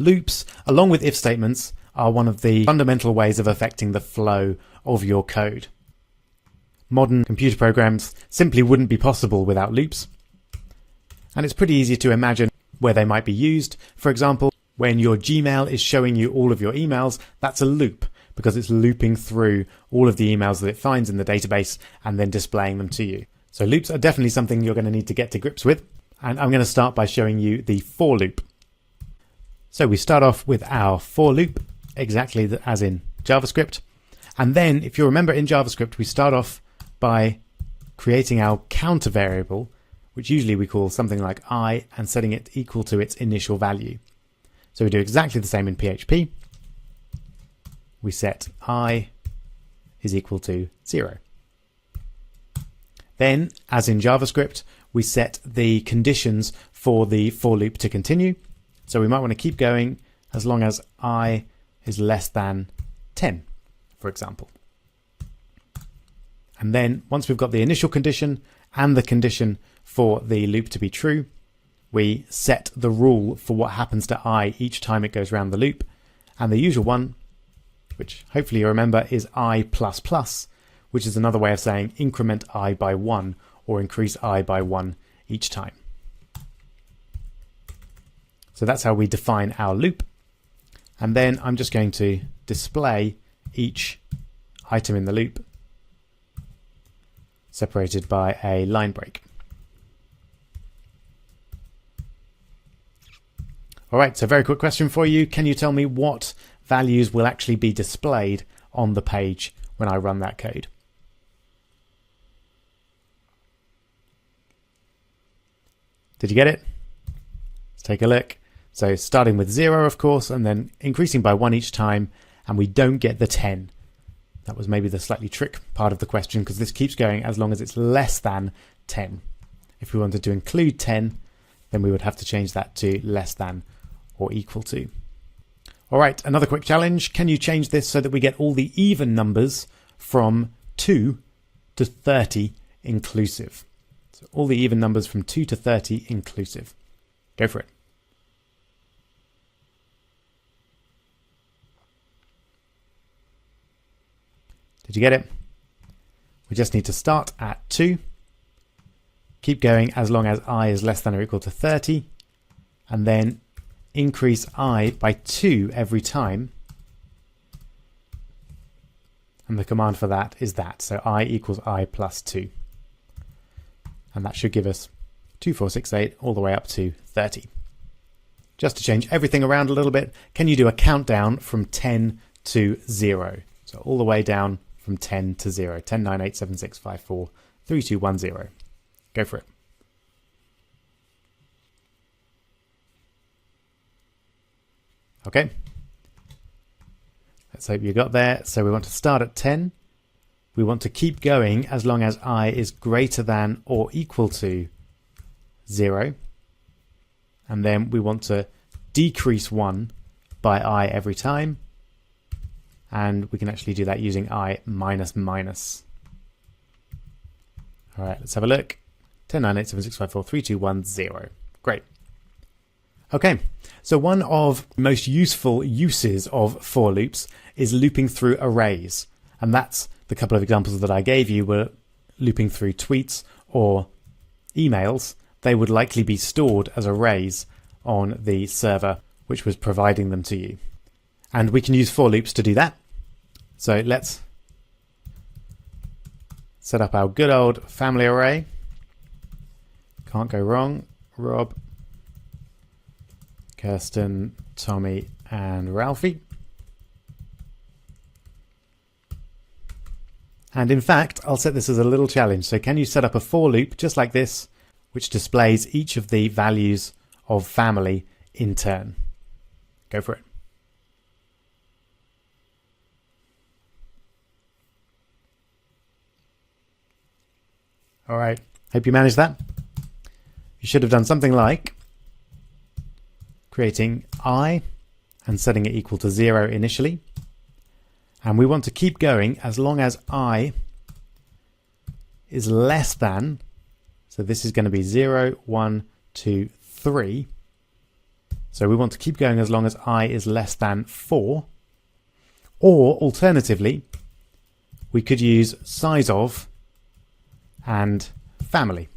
loops, along with if statements, are one of the fundamental ways of affecting the flow of your code. Modern computer programs simply wouldn't be possible without loops. And it's pretty easy to imagine where they might be used. For example, when your Gmail is showing you all of your emails, that's a loop because it's looping through all of the emails that it finds in the database and then displaying them to you. So loops are definitely something you're going to need to get to grips with. And I'm going to start by showing you the for loop. So we start off with our for loop, exactly as in JavaScript. And then, if you remember in JavaScript, we start off by creating our counter variable, which usually we call something like I, and setting it equal to its initial value. So we do exactly the same in PHP. We set I is equal to 0. Then, as in JavaScript, we set the conditions for the for loop to continue. So we might want to keep going as long as I is less than 10, for example. And then once we've got the initial condition and the condition for the loop to be true, we set the rule for what happens to I each time it goes around the loop. And the usual one, which hopefully you remember, is I++, which is another way of saying increment I by 1 or increase I by 1 each time. So that's how we define our loop. And then I'm just going to display each item in the loop separated by a line break. All right, so very quick question for you. Can you tell me what values will actually be displayed on the page when I run that code? Did you get it? Let's take a look. So starting with 0, of course, and then increasing by 1 each time, and we don't get the 10. That was maybe the slightly trick part of the question, because this keeps going as long as it's less than 10. If we wanted to include 10, then we would have to change that to less than or equal to. All right, another quick challenge. Can you change this so that we get all the even numbers from 2 to 30 inclusive? So all the even numbers from 2 to 30 inclusive. Go for it. Did you get it? We just need to start at 2, keep going as long as I is less than or equal to 30, and then increase I by 2 every time. And the command for that is that. So I equals I plus 2. And that should give us 2, 4, 6, 8 all the way up to 30. Just to change everything around a little bit, can you do a countdown from 10 to 0? So all the way down from 10 to 0. 10, 9, 8, 7, 6, 5, 4, 3, 2, 1, 0. Go for it. Okay. Let's hope you got there. So we want to start at 10. We want to keep going as long as I is greater than or equal to 0. And then we want to decrease 1 by I every time. And we can actually do that using I minus minus. All right, let's have a look. 10, 9, 8, 7, 6, 5, 4, 3, 2, 1, 0. Great. Okay, so one of the most useful uses of for loops is looping through arrays. And that's the couple of examples that I gave you were looping through tweets or emails. They would likely be stored as arrays on the server which was providing them to you. And we can use for loops to do that. So let's set up our good old family array. Can't go wrong. Rob, Kirsten, Tommy, and Ralphie. And in fact, I'll set this as a little challenge. So can you set up a for loop just like this, which displays each of the values of family in turn? Go for it. All right, hope you managed that. You should have done something like creating I and setting it equal to 0 initially. And we want to keep going as long as I is less than, so this is going to be 0, 1, 2, 3. So we want to keep going as long as I is less than 4. Or alternatively, we could use size of and family.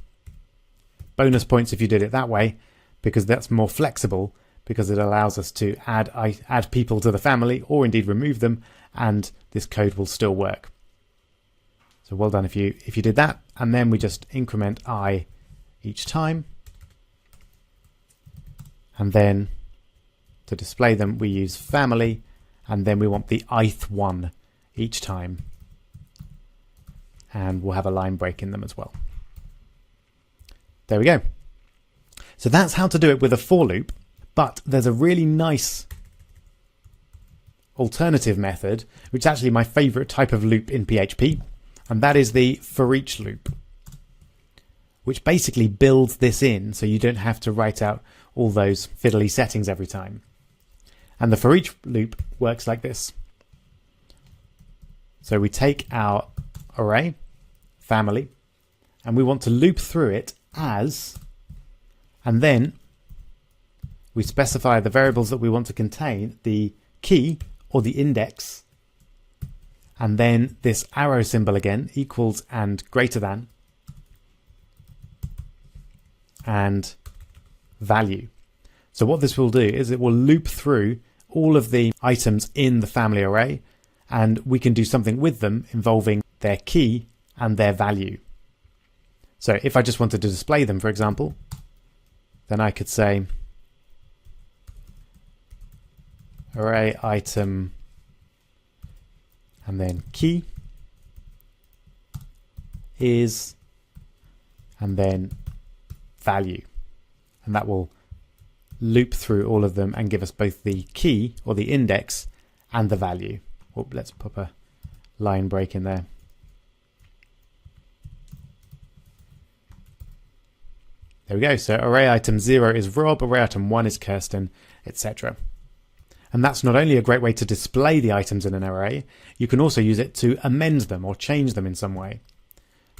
Bonus points if you did it that way, because that's more flexible, because it allows us to add people to the family or indeed remove them, and this code will still work. So well done if you did that. And then we just increment I each time. And then to display them, we use family, and then we want the ith one each time. And we'll have a line break in them as well. There we go. So that's how to do it with a for loop, but there's a really nice alternative method, which is actually my favorite type of loop in PHP, and that is the for each loop, which basically builds this in so you don't have to write out all those fiddly settings every time. And the for each loop works like this. So we take our array, family, and we want to loop through it as, and then we specify the variables that we want to contain, the key or the index, and then this arrow symbol again, equals and greater than, and value. So what this will do is it will loop through all of the items in the family array, and we can do something with them involving their key and their value. So if I just wanted to display them, for example, then I could say array item and then key is and then value, and that will loop through all of them and give us both the key or the index and the value. Oh, let's pop a line break in there. There we go. So array item 0 is Rob, array item 1 is Kirsten, etc. And that's not only a great way to display the items in an array, you can also use it to amend them or change them in some way.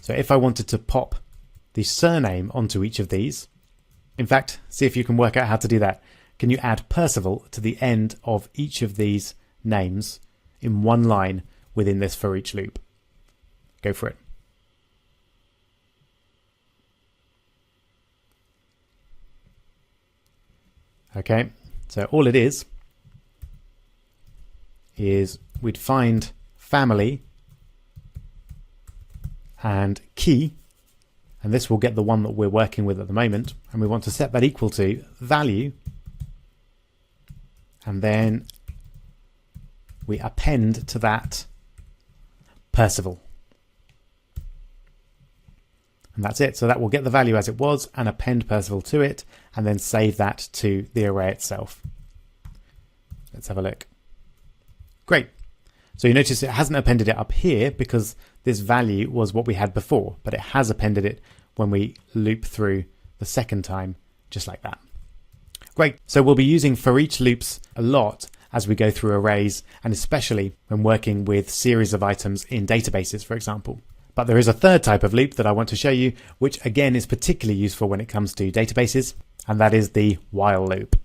So if I wanted to pop the surname onto each of these, in fact, see if you can work out how to do that. Can you add Percival to the end of each of these names in one line within this for each loop? Go for it. Okay, so all it is we'd find family and key, and this will get the one that we're working with at the moment, and we want to set that equal to value, and then we append to that Percival. And that's it. So that will get the value as it was and append Percival to it, and then save that to the array itself. Let's have a look. Great. So you notice it hasn't appended it up here because this value was what we had before, but it has appended it when we loop through the second time, just like that. Great. So we'll be using for each loops a lot as we go through arrays, and especially when working with series of items in databases, for example. But there is a third type of loop that I want to show you, which again is particularly useful when it comes to databases, and that is the while loop.